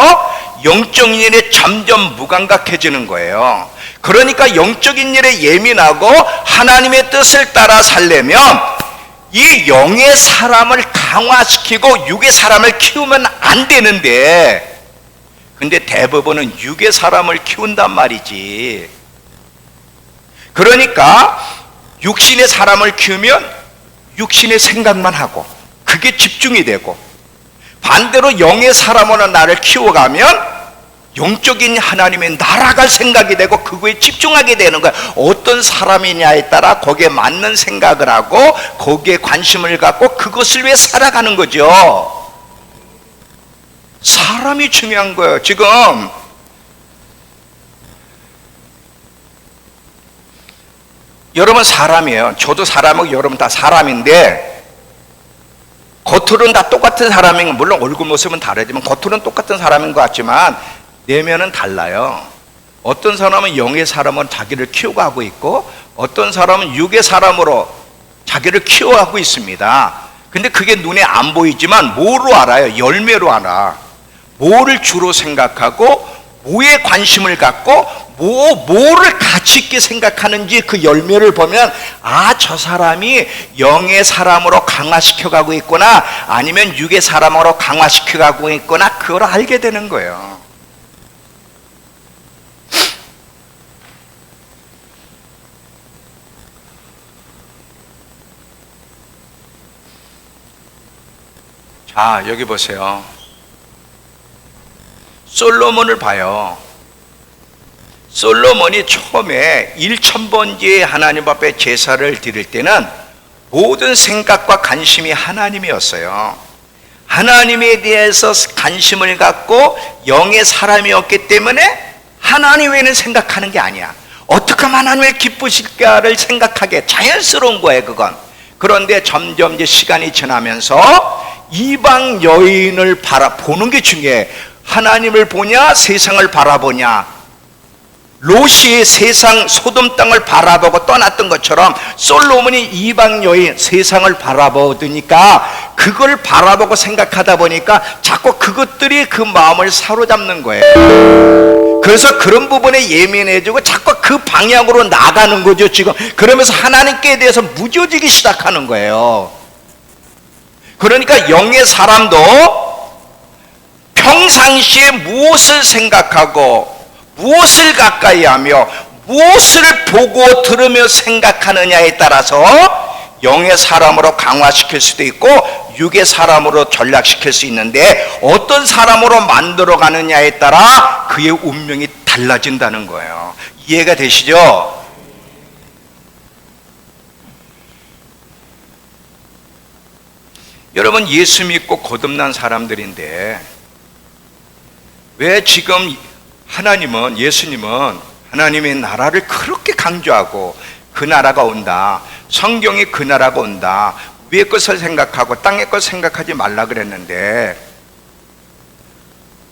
Speaker 1: 영적인 일에 점점 무감각해지는 거예요. 그러니까 영적인 일에 예민하고 하나님의 뜻을 따라 살려면 이 영의 사람을 강화시키고 육의 사람을 키우면 안 되는데, 근데 대부분은 육의 사람을 키운단 말이지. 그러니까 육신의 사람을 키우면 육신의 생각만 하고 그게 집중이 되고, 반대로 영의 사람으로 나를 키워가면 영적인 하나님의 날아갈 생각이 되고 그거에 집중하게 되는 거야. 어떤 사람이냐에 따라 거기에 맞는 생각을 하고 거기에 관심을 갖고 그것을 위해 살아가는 거죠. 사람이 중요한 거예요. 지금 여러분 사람이에요. 저도 사람이고 여러분 다 사람인데, 겉으로는 다 똑같은 사람인 거, 물론 얼굴 모습은 다르지만 겉으로는 똑같은 사람인 것 같지만 내면은 달라요. 어떤 사람은 영의 사람은 자기를 키워가고 있고 어떤 사람은 육의 사람으로 자기를 키워가고 있습니다. 근데 그게 눈에 안 보이지만 뭐로 알아요? 열매로 알아. 뭐를 주로 생각하고 뭐에 관심을 갖고 뭐를 가치 있게 생각하는지 그 열매를 보면 저 사람이 영의 사람으로 강화시켜가고 있구나, 아니면 육의 사람으로 강화시켜가고 있구나, 그걸 알게 되는 거예요. 자, 여기 보세요. 솔로몬을 봐요. 솔로몬이 처음에 1000번째 하나님 앞에 제사를 드릴 때는 모든 생각과 관심이 하나님이었어요. 하나님에 대해서 관심을 갖고 영의 사람이었기 때문에 하나님 외에는 생각하는 게 아니야. 어떻게 하면 하나님을 기쁘실까를 생각하게 자연스러운 거예요, 그건. 그런데 점점 이제 시간이 지나면서 이방 여인을 바라보는 게 중요해. 하나님을 보냐, 세상을 바라보냐. 롯이 세상 소돔 땅을 바라보고 떠났던 것처럼 솔로몬이 이방 여인 세상을 바라보니까 그걸 바라보고 생각하다 보니까 자꾸 그것들이 그 마음을 사로잡는 거예요. 그래서 그런 부분에 예민해지고 자꾸 그 방향으로 나가는 거죠, 지금. 그러면서 하나님께 대해서 무뎌지기 시작하는 거예요. 그러니까 영의 사람도 평상시에 무엇을 생각하고 무엇을 가까이 하며 무엇을 보고 들으며 생각하느냐에 따라서 영의 사람으로 강화시킬 수도 있고 육의 사람으로 전락시킬 수 있는데, 어떤 사람으로 만들어 가느냐에 따라 그의 운명이 달라진다는 거예요. 이해가 되시죠? 여러분, 예수 믿고 거듭난 사람들인데 왜 지금 예수님은 하나님의 나라를 그렇게 강조하고 그 나라가 온다, 성경이 그 나라가 온다, 위의 것을 생각하고 땅의 것을 생각하지 말라 그랬는데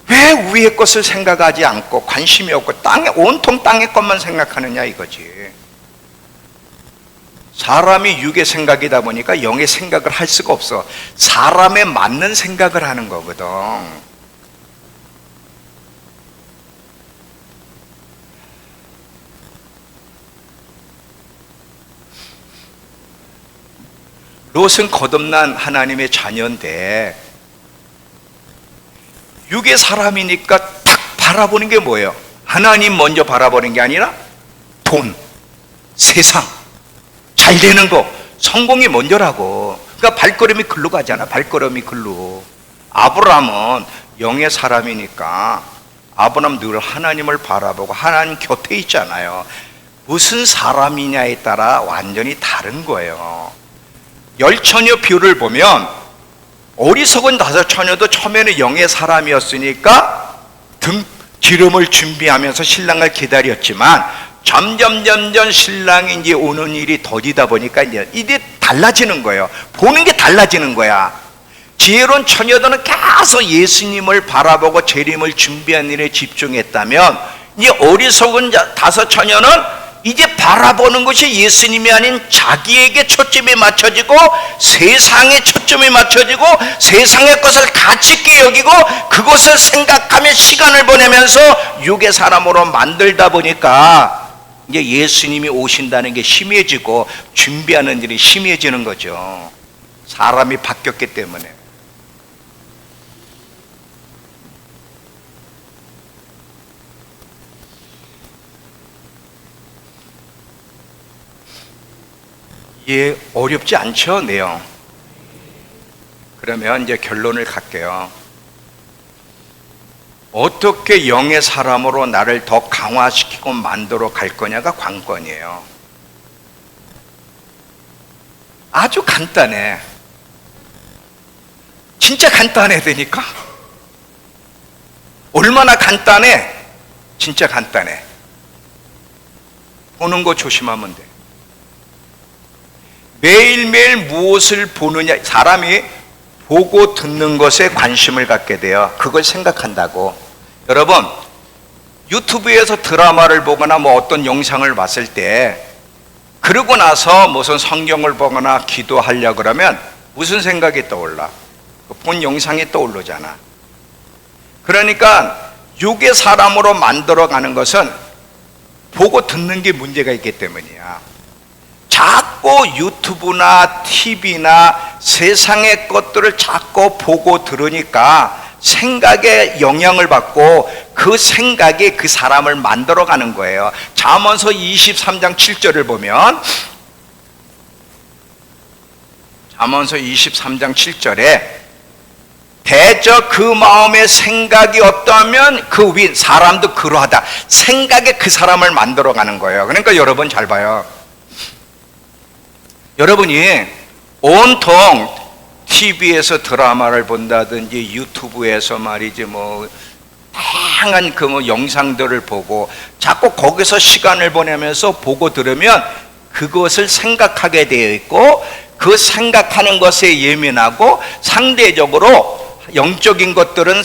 Speaker 1: 왜 위의 것을 생각하지 않고 관심이 없고 온통 땅의 것만 생각하느냐 이거지. 사람이 육의 생각이다 보니까 영의 생각을 할 수가 없어. 사람에 맞는 생각을 하는 거거든. 롯은 거듭난 하나님의 자녀인데 육의 사람이니까 딱 바라보는 게 뭐예요? 하나님 먼저 바라보는 게 아니라 돈, 세상, 잘 되는 거, 성공이 먼저라고. 그러니까 발걸음이 글로 가잖아. 발걸음이 글로. 아브라함은 영의 사람이니까 아브라함 늘 하나님을 바라보고 하나님 곁에 있잖아요. 무슨 사람이냐에 따라 완전히 다른 거예요. 열 처녀 비유를 보면 어리석은 5 처녀도 처음에는 영의 사람이었으니까 기름을 준비하면서 신랑을 기다렸지만 점점 신랑이 이제 오는 일이 더디다 보니까 이제 달라지는 거예요. 보는 게 달라지는 거야. 지혜로운 처녀들은 계속 예수님을 바라보고 재림을 준비한 일에 집중했다면 이 어리석은 5 처녀는 이제 바라보는 것이 예수님이 아닌 자기에게 초점이 맞춰지고 세상에 초점이 맞춰지고 세상의 것을 가치 있게 여기고 그것을 생각하며 시간을 보내면서 육의 사람으로 만들다 보니까 이제 예수님이 오신다는 게 심해지고 준비하는 일이 심해지는 거죠. 사람이 바뀌었기 때문에. 이해 어렵지 않죠, 내용? 그러면 이제 결론을 갈게요. 어떻게 영의 사람으로 나를 더 강화시키고 만들어 갈 거냐가 관건이에요. 아주 간단해. 진짜 간단해야 되니까. 얼마나 간단해? 진짜 간단해. 보는 거 조심하면 돼. 매일매일 무엇을 보느냐, 사람이 보고 듣는 것에 관심을 갖게 돼요. 그걸 생각한다고. 여러분, 유튜브에서 드라마를 보거나 뭐 어떤 영상을 봤을 때 그러고 나서 무슨 성경을 보거나 기도하려고 그러면 무슨 생각이 떠올라? 본 영상이 떠오르잖아. 그러니까 육의 사람으로 만들어가는 것은 보고 듣는 게 문제가 있기 때문이야. 자꾸 유튜브나 TV나 세상의 것들을 자꾸 보고 들으니까 생각에 영향을 받고 그 생각이 그 사람을 만들어가는 거예요. 잠언서 23장 7절을 보면 잠언서 23장 7절에 대저 그 마음에 생각이 없다면 그 위 사람도 그러하다. 생각에 그 사람을 만들어가는 거예요. 그러니까 여러분 잘 봐요. 여러분이 온통 TV에서 드라마를 본다든지 유튜브에서 말이지 뭐 다양한 그 뭐 영상들을 보고 자꾸 거기서 시간을 보내면서 보고 들으면 그것을 생각하게 되어 있고 그 생각하는 것에 예민하고 상대적으로 영적인 것들은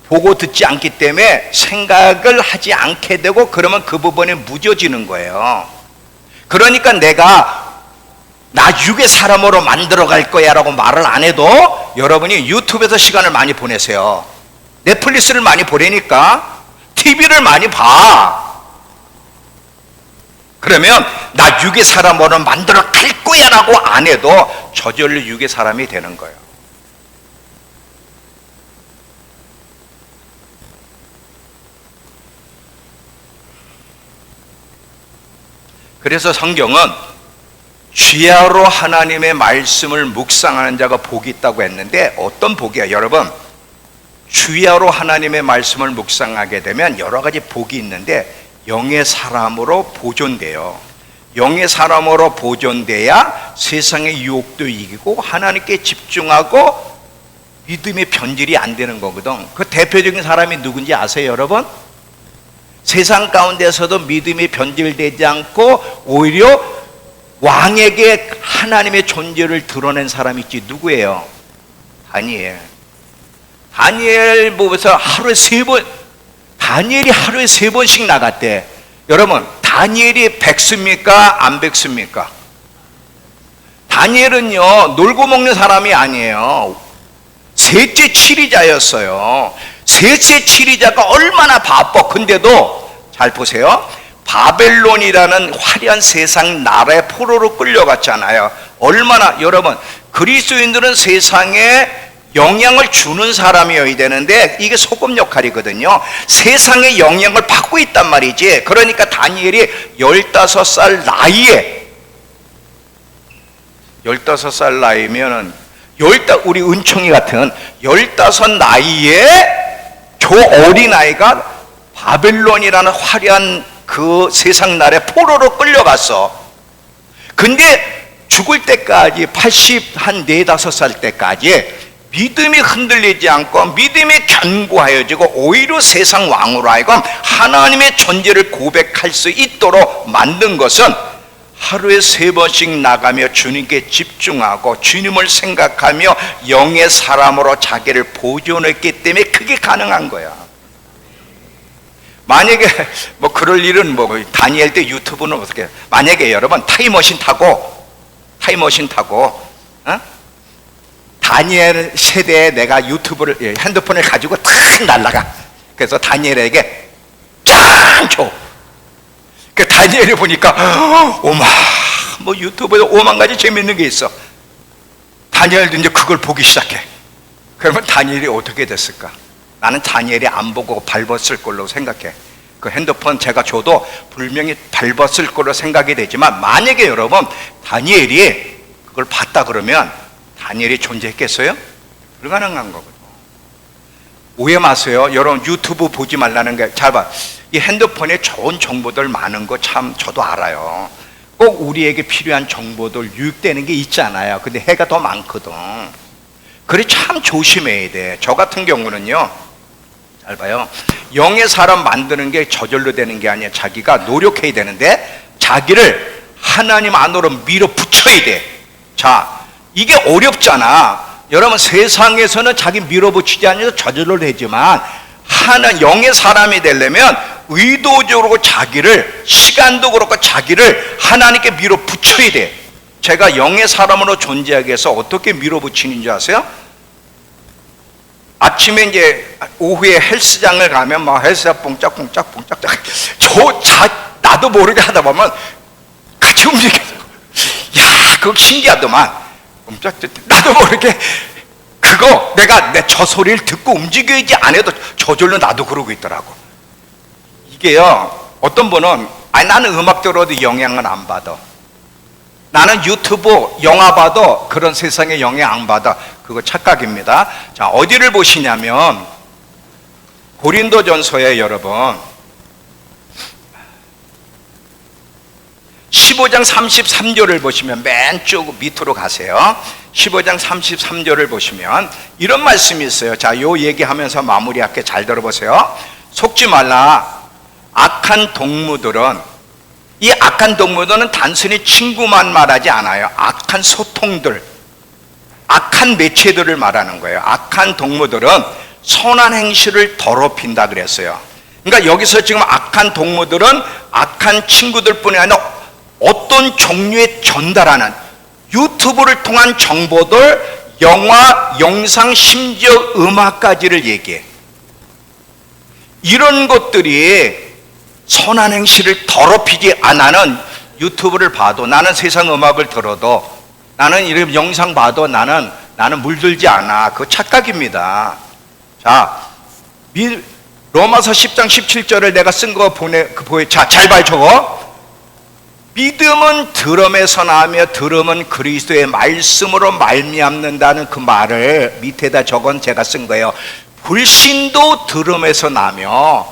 Speaker 1: 보고 듣지 않기 때문에 생각을 하지 않게 되고 그러면 그 부분이 무뎌지는 거예요. 그러니까 내가 나 육의 사람으로 만들어 갈 거야 라고 말을 안 해도 여러분이 유튜브에서 시간을 많이 보내세요. 넷플릭스를 많이 보내니까 TV를 많이 봐. 그러면 나 육의 사람으로 만들어 갈 거야 라고 안 해도 저절로 육의 사람이 되는 거예요. 그래서 성경은 주야로 하나님의 말씀을 묵상하는 자가 복이 있다고 했는데 어떤 복이야? 여러분, 주야로 하나님의 말씀을 묵상하게 되면 여러 가지 복이 있는데 영의 사람으로 보존돼요. 영의 사람으로 보존돼야 세상의 유혹도 이기고 하나님께 집중하고 믿음의 변질이 안 되는 거거든. 그 대표적인 사람이 누군지 아세요, 여러분? 세상 가운데서도 믿음이 변질되지 않고 오히려 왕에게 하나님의 존재를 드러낸 사람이 있지. 누구예요? 다니엘. 다니엘 보면서 하루에 3번, 다니엘이 하루에 3번씩 나갔대. 여러분, 다니엘이 백수입니까? 안 백수입니까? 다니엘은요, 놀고 먹는 사람이 아니에요. 셋째 치리자였어요. 셋째 치리자가 얼마나 바빠. 근데도 잘 보세요. 바벨론이라는 화려한 세상 나라의 포로로 끌려갔잖아요. 얼마나, 여러분, 그리스도인들은 세상에 영향을 주는 사람이어야 되는데 이게 소금 역할이거든요. 세상에 영향을 받고 있단 말이지. 그러니까 다니엘이 15살 나이에 15살 나이면은 우리 은총이 같은 15 나이에 저 어린아이가 바벨론이라는 화려한 그 세상 날에 포로로 끌려갔어. 근데 죽을 때까지 4, 5살 때까지 믿음이 흔들리지 않고 믿음이 견고하여지고 오히려 세상 왕으로 하여금 하나님의 존재를 고백할 수 있도록 만든 것은 하루에 3번씩 나가며 주님께 집중하고 주님을 생각하며 영의 사람으로 자기를 보존했기 때문에 그게 가능한 거야. 만약에 뭐 그럴 일은 뭐 다니엘 때 유튜브는 어떻게, 만약에 여러분 타임머신 타고 다니엘 세대에 내가 유튜브를, 핸드폰을 가지고 탁 날아가. 그래서 다니엘에게 쫙 줘. 그 다니엘이 보니까 뭐 유튜브에 5만 가지 재밌는 게 있어. 다니엘도 이제 그걸 보기 시작해. 그러면 다니엘이 어떻게 됐을까? 나는 다니엘이 안 보고 밟았을 걸로 생각해. 그 핸드폰 제가 줘도 분명히 밟았을 걸로 생각이 되지만, 만약에 여러분 다니엘이 그걸 봤다 그러면 다니엘이 존재했겠어요? 불가능한 거거든요. 오해 마세요. 여러분 유튜브 보지 말라는 게, 잘 봐. 이 핸드폰에 좋은 정보들 많은 거 참 저도 알아요. 꼭 우리에게 필요한 정보들 유익되는 게 있잖아요. 근데 해가 더 많거든. 그래 참 조심해야 돼. 저 같은 경우는요, 잘 봐요. 영의 사람 만드는 게 저절로 되는 게 아니야. 자기가 노력해야 되는데 자기를 하나님 안으로 밀어붙여야 돼. 자, 이게 어렵잖아. 여러분 세상에서는 자기 밀어붙이지 않아서 저절로 되지만, 영의 사람이 되려면 의도적으로 자기를, 시간도 그렇고 자기를 하나님께 밀어붙여야 돼. 제가 영의 사람으로 존재하기 위해서 어떻게 밀어붙이는 줄 아세요? 아침에 이제 오후에 헬스장을 가면 막 헬스장 뽕짝뽕짝 나도 모르게 하다 보면 같이 움직여. 야, 그거 신기하더만. 나도 모르게 그거 내가 저 소리를 듣고 움직이지 않아도 저절로 나도 그러고 있더라고. 이게요, 어떤 분은 나는 음악 들어도 영향을 안 받아, 나는 유튜브 영화 봐도 그런 세상에 영향 안 받아. 그거 착각입니다. 자, 어디를 보시냐면 고린도전서에 여러분 15장 33절을 보시면, 맨 쭉 밑으로 가세요. 15장 33절을 보시면 이런 말씀이 있어요. 자, 요 얘기하면서 마무리할게. 잘 들어보세요. 속지 말라. 악한 동무들은, 이 악한 동무들은 단순히 친구만 말하지 않아요. 악한 소통들, 악한 매체들을 말하는 거예요. 악한 동무들은 선한 행실을 더럽힌다 그랬어요. 그러니까 여기서 지금 악한 동무들은 악한 친구들뿐이 아니라 어떤 종류의 전달하는 유튜브를 통한 정보들, 영화, 영상, 심지어 음악까지를 얘기해. 이런 것들이 선한 행실을 더럽히지 않아는, 유튜브를 봐도, 나는 세상 음악을 들어도, 나는 이런 영상 봐도 나는 물들지 않아. 그거 착각입니다. 자, 로마서 10장 17절을 내가 쓴 거 자, 잘 봐요. 저거. 믿음은 들음에서 나며 들음은 그리스도의 말씀으로 말미암는다는 그 말을 밑에다 적은 제가 쓴 거예요. 불신도 들음에서 나며,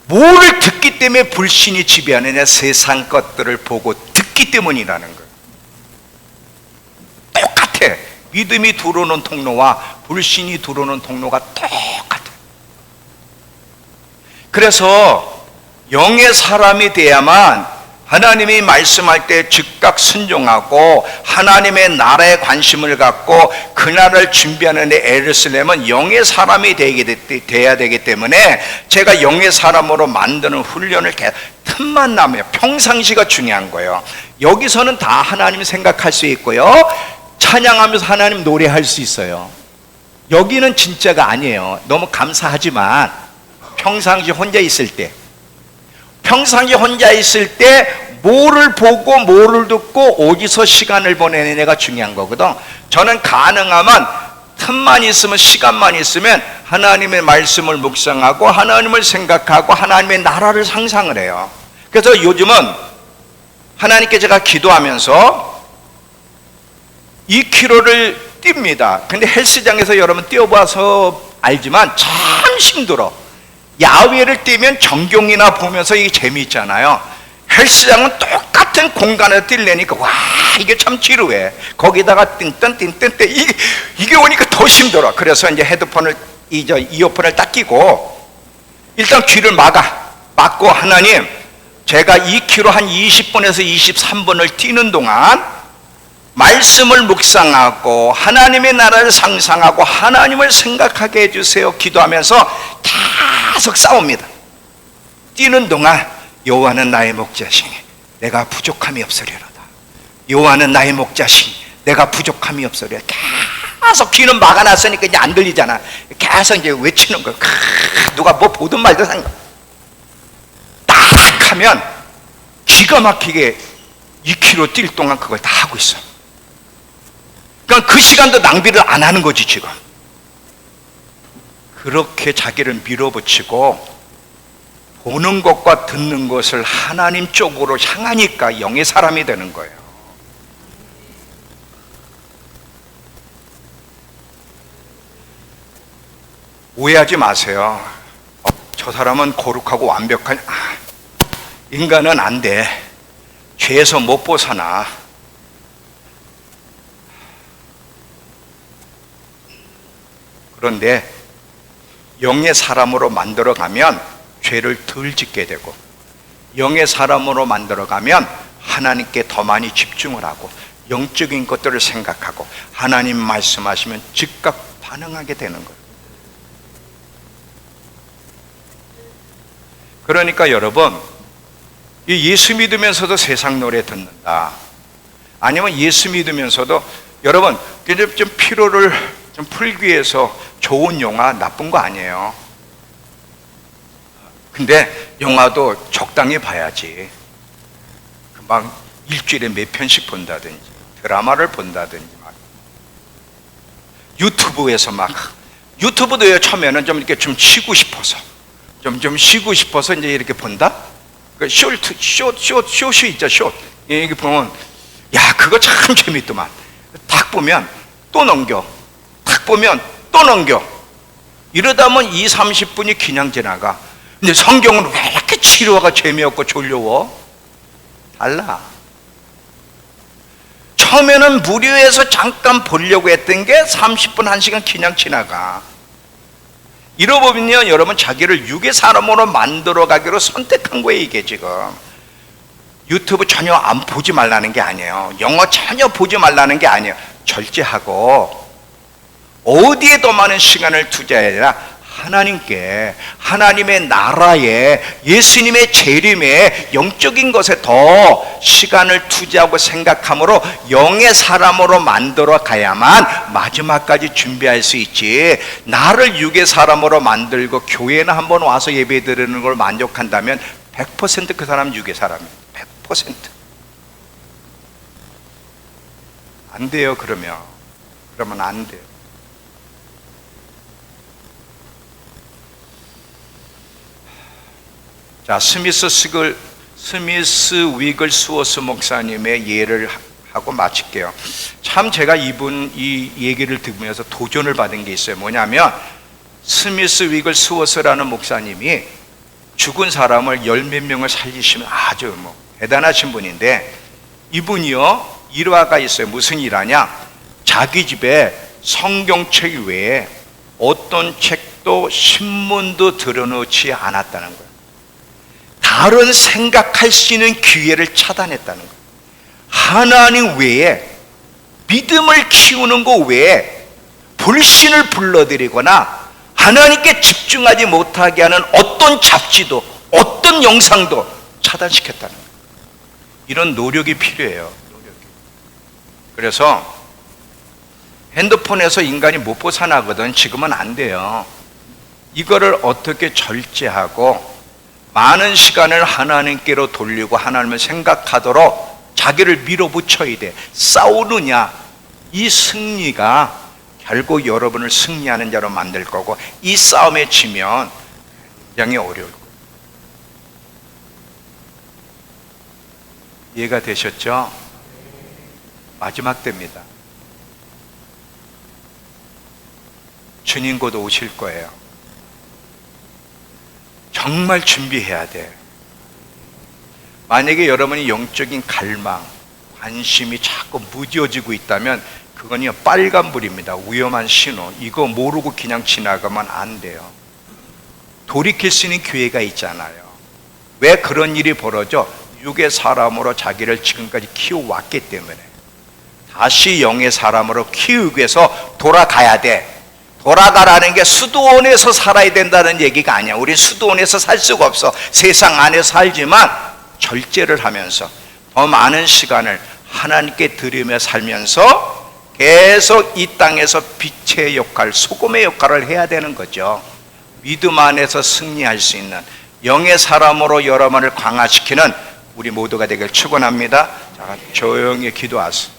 Speaker 1: 뭐를 듣기 때문에 불신이 지배하느냐? 세상 것들을 보고 듣기 때문이라는 거예요. 똑같아. 믿음이 들어오는 통로와 불신이 들어오는 통로가 똑같아. 그래서 영의 사람이 돼야만 하나님이 말씀할 때 즉각 순종하고 하나님의 나라에 관심을 갖고 그 나라를 준비하는 데 애를 쓰려면 영의 사람이 돼야 되기 때문에, 제가 영의 사람으로 만드는 훈련을 틈만 나면, 평상시가 중요한 거예요. 여기서는 다 하나님 생각할 수 있고요, 찬양하면서 하나님 노래할 수 있어요. 여기는 진짜가 아니에요. 너무 감사하지만 평상시 혼자 있을 때, 뭐를 보고 뭐를 듣고 어디서 시간을 보내느냐가 중요한 거거든. 저는 가능하면 틈만 있으면, 시간만 있으면 하나님의 말씀을 묵상하고 하나님을 생각하고 하나님의 나라를 상상을 해요. 그래서 요즘은 하나님께 제가 기도하면서 2km를 뜁니다. 근데 헬스장에서 여러분 뛰어봐서 알지만 참 힘들어. 야외를 뛰면 전경이나 보면서 이게 재미있잖아요. 헬스장은 똑같은 공간에 뛰려니까 와 이게 참 지루해. 거기다가 띵뜬 이게 오니까 더 힘들어. 그래서 이제 헤드폰을 이어폰을 딱 끼고 일단 귀를 막고 하나님 제가 2km 한 20분에서 23분을 뛰는 동안 말씀을 묵상하고 하나님의 나라를 상상하고 하나님을 생각하게 해주세요 기도하면서 계속 싸웁니다. 뛰는 동안 여호와는 나의 목자시니 내가 부족함이 없으리로다. 여호와는 나의 목자시니 내가 부족함이 없으리로다. 계속 귀는 막아놨으니까 이제 안 들리잖아. 계속 이제 외치는 거야. 누가 뭐 보든 말든 상관. 딱 하면 기가 막히게 2km 뛸 동안 그걸 다 하고 있어. 그러니까 그 시간도 낭비를 안 하는 거지 지금. 그렇게 자기를 밀어붙이고 보는 것과 듣는 것을 하나님 쪽으로 향하니까 영의 사람이 되는 거예요. 오해하지 마세요. 저 사람은 거룩하고 완벽한 인간은 안 돼. 죄에서 못 벗어나. 그런데 영의 사람으로 만들어가면 죄를 덜 짓게 되고 영의 사람으로 만들어가면 하나님께 더 많이 집중을 하고 영적인 것들을 생각하고 하나님 말씀하시면 즉각 반응하게 되는 거예요. 그러니까 여러분, 이 예수 믿으면서도 세상 노래 듣는다, 아니면 예수 믿으면서도 여러분 좀 피로를 좀 풀기 위해서 좋은 영화 나쁜 거 아니에요. 근데 영화도 적당히 봐야지. 막 일주일에 몇 편씩 본다든지 드라마를 본다든지 막 유튜브에서 유튜브도 처음에는 좀 이렇게 좀 쉬고 싶어서 좀 쉬고 싶어서 이제 이렇게 본다. 그 쇼츠 있죠, 숏. 이게 보면 야 그거 참 재밌더만. 딱 보면 또 넘겨. 딱 보면 또 넘겨. 이러다 보면 20-30분이 그냥 지나가. 근데 성경은 왜 이렇게 치료가 재미없고 졸려워? 달라. 처음에는 무료해서 잠깐 보려고 했던 게 30분, 1시간 그냥 지나가. 이러보면요, 여러분 자기를 육의 사람으로 만들어 가기로 선택한 거예요. 이게 지금 유튜브 전혀 안 보지 말라는 게 아니에요. 영어 전혀 보지 말라는 게 아니에요. 절제하고 어디에 더 많은 시간을 투자해야 되나? 하나님께, 하나님의 나라에, 예수님의 재림에, 영적인 것에 더 시간을 투자하고 생각함으로 영의 사람으로 만들어 가야만 마지막까지 준비할 수 있지. 나를 육의 사람으로 만들고 교회나 한번 와서 예배 드리는 걸 만족한다면 100% 그 사람 육의 사람이에요. 100%. 안 돼요. 그러면 안 돼요. 자, 스미스 위글 스워스 목사님의 예를 하고 마칠게요. 참 제가 이 얘기를 들으면서 도전을 받은 게 있어요. 뭐냐면 스미스 위글 스워스라는 목사님이 죽은 사람을 10몇 명을 살리시면 아주 대단하신 분인데, 이분이요 일화가 있어요. 무슨 일화냐? 자기 집에 성경책 외에 어떤 책도 신문도 들어놓지 않았다는 거예요. 다른 생각할 수 있는 기회를 차단했다는 거예요. 하나님 외에, 믿음을 키우는 것 외에 불신을 불러들이거나 하나님께 집중하지 못하게 하는 어떤 잡지도, 어떤 영상도 차단시켰다는 거예요. 이런 노력이 필요해요. 그래서 핸드폰에서 인간이 못 벗어나거든. 지금은 안 돼요. 이거를 어떻게 절제하고 많은 시간을 하나님께로 돌리고 하나님을 생각하도록 자기를 밀어붙여야 돼. 싸우느냐, 이 승리가 결국 여러분을 승리하는 자로 만들 거고, 이 싸움에 지면 굉장히 어려울 거예요. 이해가 되셨죠? 마지막 때입니다. 주님 곧 오실 거예요. 정말 준비해야 돼. 만약에 여러분이 영적인 갈망, 관심이 자꾸 무뎌지고 있다면 그건요 빨간불입니다. 위험한 신호. 이거 모르고 그냥 지나가면 안 돼요. 돌이킬 수 있는 기회가 있잖아요. 왜 그런 일이 벌어져? 육의 사람으로 자기를 지금까지 키워왔기 때문에 다시 영의 사람으로 키우기 위해서 돌아가야 돼. 돌아가라는 게 수도원에서 살아야 된다는 얘기가 아니야. 우리 수도원에서 살 수가 없어. 세상 안에 살지만 절제를 하면서 더 많은 시간을 하나님께 드리며 살면서 계속 이 땅에서 빛의 역할, 소금의 역할을 해야 되는 거죠. 믿음 안에서 승리할 수 있는 영의 사람으로 여러분을 강화시키는 우리 모두가 되길 축원합니다. 자, 조용히 기도하세요.